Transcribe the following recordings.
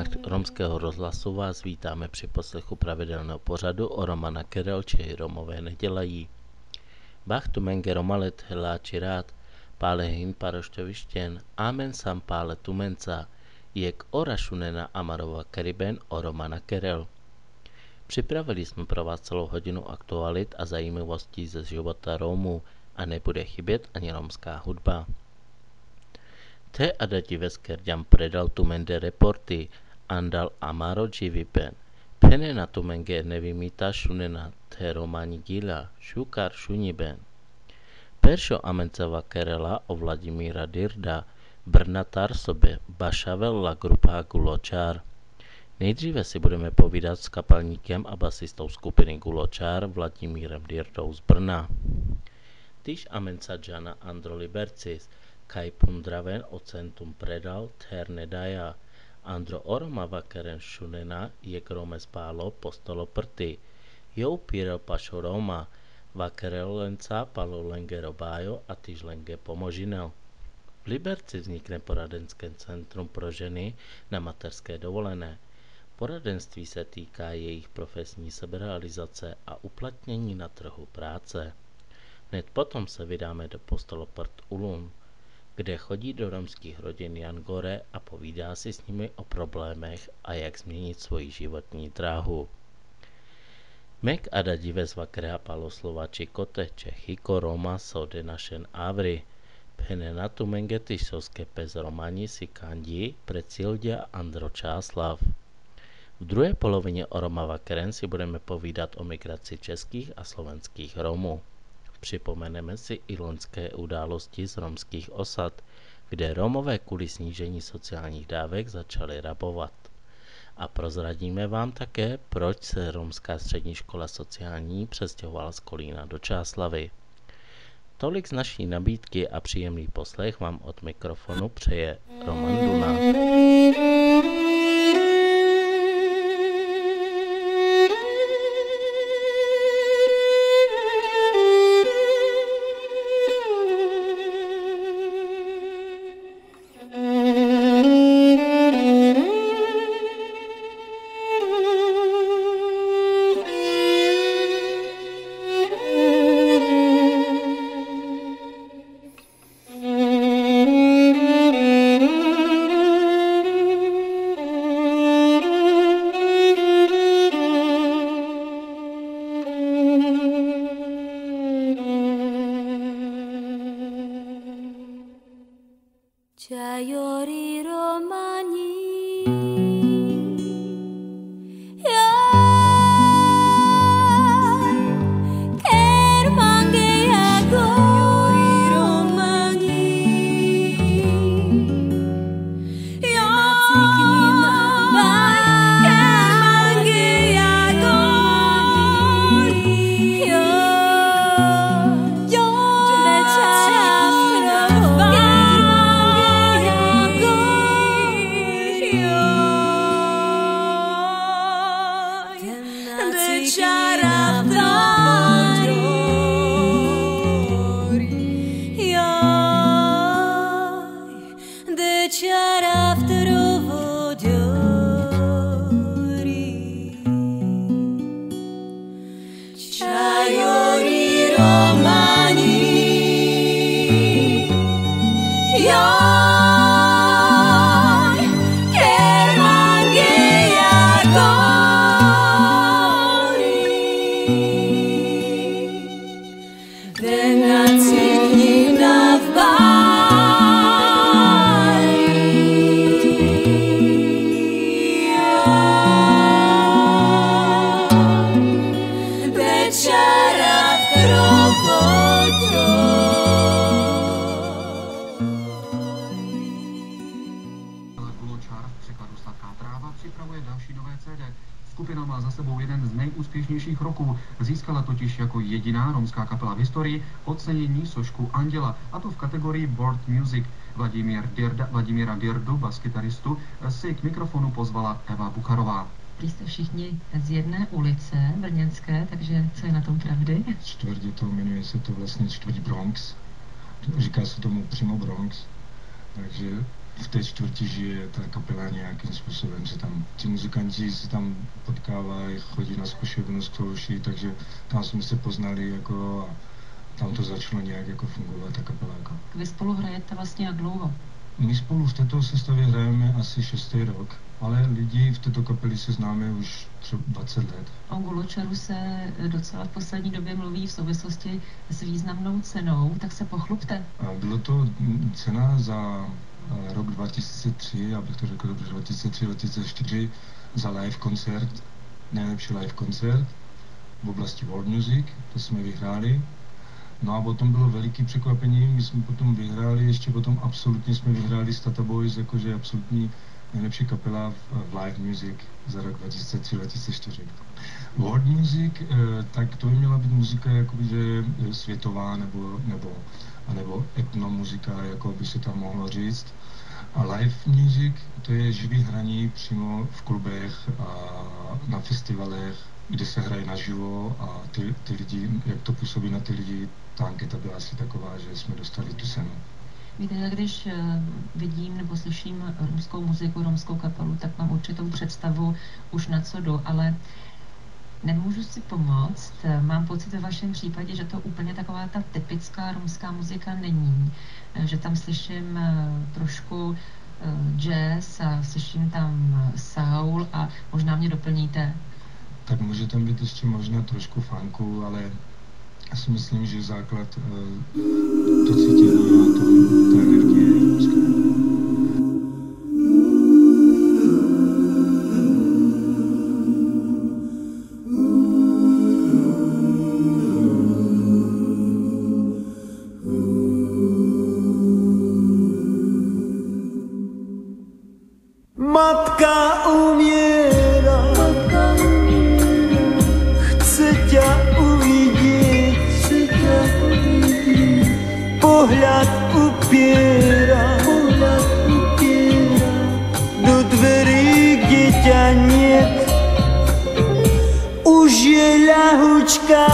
vlnách romského rozhlasu vás vítáme při poslechu pravidelného pořadu o Romana Kerel, či Romové nedělají. Bachtu menge romalet heláči rád, pále hin paroštovištěn, amen sam pále tumenca, jek orašunena Amarova Keriben o Romana Kerel. Připravili jsme pro vás celou hodinu aktualit a zajímavostí ze života Romů a nebude chybět ani romská hudba. Te adati veskerjam predal tumende reporty andal amaro jivipen. Pene na tumenge nevimita šunena te romani gila šukar šuniben. Peršo amenceva Kerela o Vladimíra Dirda Brnatar sobě bašavella grupa Guločár. Nejdříve si budeme povídat s kapelníkem a basistou skupiny Guločár Vladimírem Dirdou z Brna. Tyž amenca Jana Andro Libercis kaj pundraven o centum predal ter nedaja. Andro oroma vakeren šunena jek Rome spálo postolo prty. Jou pírel pašo Roma, vakerelenca palo lenge robájo a tyž lenge pomožinel. V Liberci vznikne poradenské centrum pro ženy na mateřské dovolené. Poradenství se týká jejich profesní seberealizace a uplatnění na trhu práce. Hned potom se vydáme do Postoloprt Ulun, kde chodí do romských rodin Jan Gore a povídá si s nimi o problémech a jak změnit svoji životní dráhu. Mek ada dives vakrea paloslovači kote Čechiko Roma sode našen avry. Pene na tu mengety soske pez romani si kandi precildia Andro Čáslav. V druhé polovině o Roma vakeren si budeme povídat o migraci českých a slovenských Romů. Připomeneme si i loňské události z romských osad, kde Romové kvůli snížení sociálních dávek začali rabovat. A prozradíme vám také, proč se romská střední škola sociální přestěhovala z Kolína do Čáslavy. Tolik z naší nabídky a příjemný poslech vám od mikrofonu přeje Roman Duna. Chayori Romani Skupina má za sebou jeden z nejúspěšnějších roků. Získala totiž jako jediná romská kapela v historii ocenění sošku Anděla, a to v kategorii World Music. Vladimíra Dirdu, baskytaristu, si k mikrofonu pozvala Eva Bucharová. Vy jste všichni z jedné ulice brněnské, takže co je na tom pravdy? Čtvrtě to jmenuje se to vlastně čtvrť Bronx. Říká se tomu přímo Bronx. Takže v té čtvrti žije ta kapela nějakým způsobem, že tam ti muzikanti se tam potkávají, chodí na zkušebnu, zkouší, takže tam jsme se poznali jako a tam to začalo nějak jako fungovat, ta kapela. Jako. Vy spolu hrajete vlastně jak dlouho? My spolu v této sestavě hrajeme asi 6. rok, ale lidi v této kapeli se známe už třeba 20 let. O Goločaru se docela v poslední době mluví v souvislosti s významnou cenou, tak se pochlubte. Bylo to cena za rok 2003, abych to řekl dobře, 2003-2004 za live koncert, nejlepší live koncert v oblasti world music, to jsme vyhráli. No a potom bylo veliký překvapení, my jsme potom vyhráli, ještě potom absolutně jsme vyhráli Stata Boys, jakože absolutní nejlepší kapela v live music za rok 2003-2004. World music, tak to by měla být muzika jakoby, světová nebo etnomuzika, jako by se tam mohlo říct. A live music, to je živý hraní přímo v klubech a na festivalech, kde se hraje naživo a ty lidi, jak to působí na ty lidi, ta anketa byla asi taková, že jsme dostali tu cenu. Víte, když vidím nebo slyším romskou muziku, romskou kapelu, tak mám určitou představu už na co jdu, ale nemůžu si pomoct. Mám pocit ve vašem případě, že to úplně taková ta typická romská muzika není. Že tam slyším trošku jazz a slyším tam soul a možná mě doplníte. Tak může tam být ještě možná trošku funku, ale já si myslím, že základ to cítění a ta energie je romská. Matka umiera, chce ťa uvidieť, pohľad upiera, do dverí, kde ťa niet, už je ľahučka,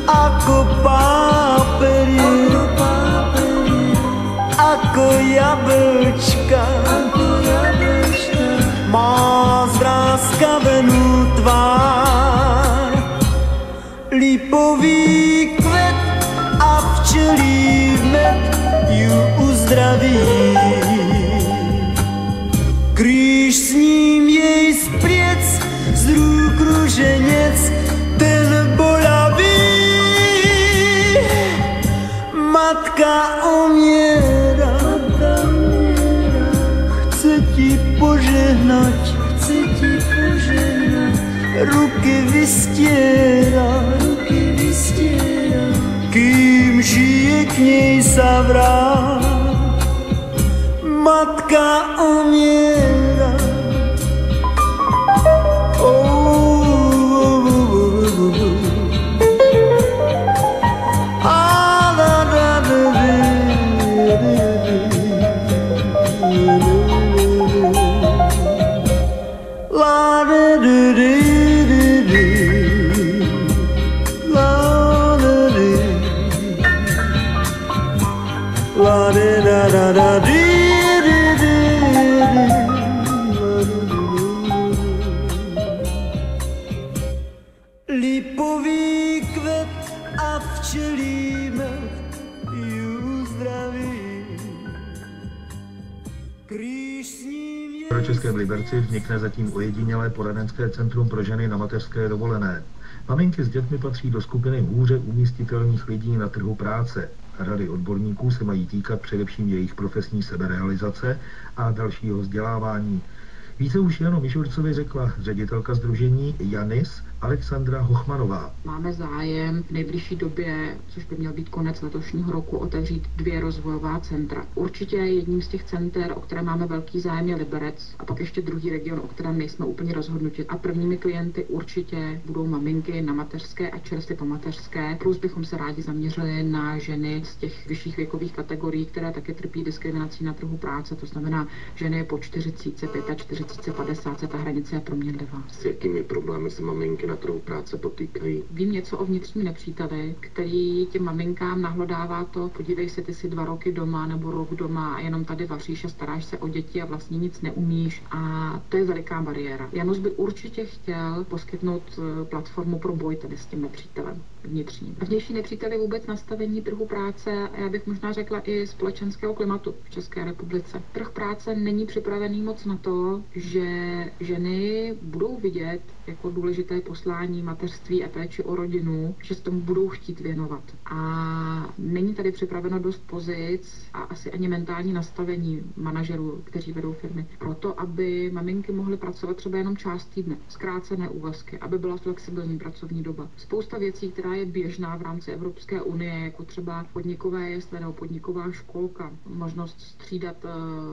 ako pápery, ako jablčka, má zvráskavenú tvár, lipový kvet a včelí med ju uzdraví. Kríž s ním jej spriec, z rúk ruženec, ten bolavý. Matka umiera, chce ti požehnať, ruky vystiera, kým žije k nej sa vrát. Matka umiera. Lipový kvet a včelí med ju zdraví. Kříž s ním je... Pro Českém Liberci vznikne zatím ojedinělé poradenské centrum pro ženy na mateřské dovolené. Maminky s dětmi patří do skupiny hůře umístitelných lidí na trhu práce. Řady odborníků se mají týkat především jejich profesní seberealizace a dalšího vzdělávání. Více už Janu Mišurcovi řekla ředitelka sdružení Janis Alexandra Hochmanová. Máme zájem v nejbližší době, což by měl být konec letošního roku, otevřít 2 rozvojová centra. Určitě jedním z těch center, o které máme velký zájem, je Liberec a pak ještě druhý region, o kterém nejsme úplně rozhodnuti. A prvními klienty určitě budou maminky na mateřské a čerstvě po mateřské. Plus bychom se rádi zaměřili na ženy z těch vyšších věkových kategorií, které také trpí diskriminací na trhu práce. To znamená ženy po 40, 45, 50, ta hranice je proměnlivá. S jakými problémy se maminky na trhu práce potýkají. Vím něco o vnitřním nepříteli, který těm maminkám nahlodává to, podívej se, ty si 2 roky doma nebo rok doma a jenom tady vaříš a staráš se o děti a vlastně nic neumíš a to je veliká bariéra. Janus by určitě chtěl poskytnout platformu pro boj tady s tím nepřítelem vnitřním. Vnější nepřítel je vůbec nastavení trhu práce a já bych možná řekla i společenského klimatu v České republice. Trh práce není připravený moc na to, že ženy budou vidět jako důležité poslání mateřství a péči o rodinu, že se tomu budou chtít věnovat. A není tady připraveno dost pozic a asi ani mentální nastavení manažerů, kteří vedou firmy, proto, aby maminky mohly pracovat třeba jenom část týdne, zkrácené úvazky, aby byla flexibilní pracovní doba. Spousta věcí, která je běžná v rámci Evropské unie, jako třeba podnikové jesle nebo podniková školka, možnost střídat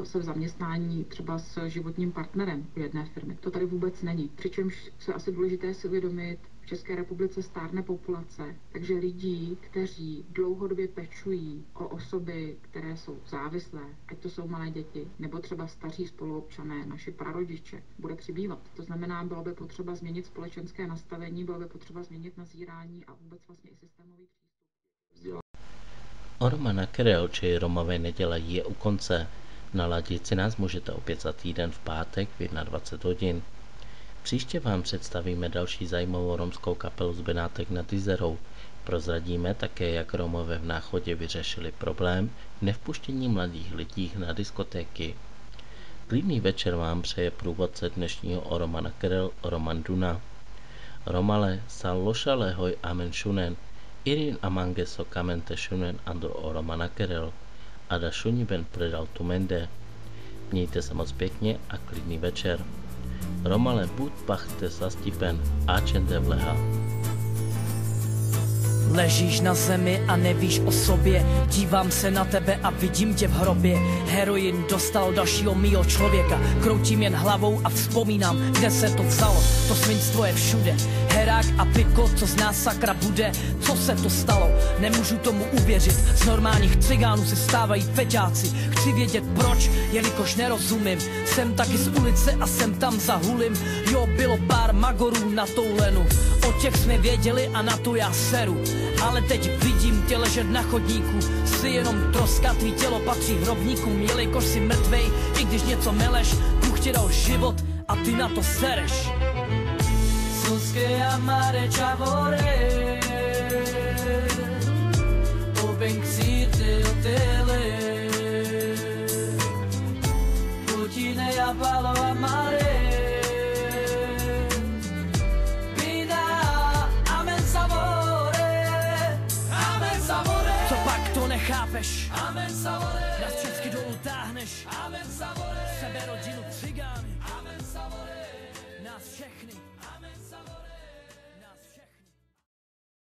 se v zaměstnání třeba s životním partnerem jedné firmy. To tady vůbec není. Přičemž je asi důležité si uvědomit, v České republice stárne populace, takže lidí, kteří dlouhodobě pečují o osoby, které jsou závislé, ať to jsou malé děti, nebo třeba staří spoluobčané, naši prarodiče, bude přibývat. To znamená, bylo by potřeba změnit společenské nastavení, bylo by potřeba změnit nazírání a vůbec vlastně i systémový přístup. O Romana Kerel, či Romové nedělají, je u konce. Naladit si nás můžete opět za týden v pátek v 21 hodin. Příště vám představíme další zajímavou romskou kapelu z Benátek nad Izerou. Prozradíme také, jak Romové v Náchodě vyřešili problém nevpuštění mladých lidí na diskotéky. Klidný večer vám přeje průvodce dnešního o Romana Kerel, Roman Duna. Romale sallošalehoj amen shunen, irin amangeso kamente shunen ando o Romana Kerel. Ada šuniben predal tu mende. Mějte se moc pěkně a klidný večer. Romale buď pachte sastipen áčende vleha. Ležíš na zemi a nevíš o sobě, dívám se na tebe a vidím tě v hrobě. Heroin dostal dalšího mýho člověka, kroutím jen hlavou a vzpomínám, kde se to vzalo. To svinstvo je všude, herák a piko, co z nás sakra bude, co se to stalo, nemůžu tomu uvěřit. Z normálních cigánů se stávají feťáci, chci vědět proč, jelikož nerozumím. Jsem taky z ulice a jsem tam za hulím, jo, bylo pár magorů na tou lenu, o těch jsme věděli a na to já seru. Ale teď vidím tě ležet na chodníku, jsi jenom troska, tvý tělo patří hrobníkům, jelikož jsi mrtvej, i když něco meleš, Bůh ti dal život a ty na to sereš. Suske amare chavore, obenxite otele, Putine a palo amare. Nechápeš, amen savore, nás všechny dolů táhneš, amen savore, sebe rodinu cigány, amen savore, nás všechny.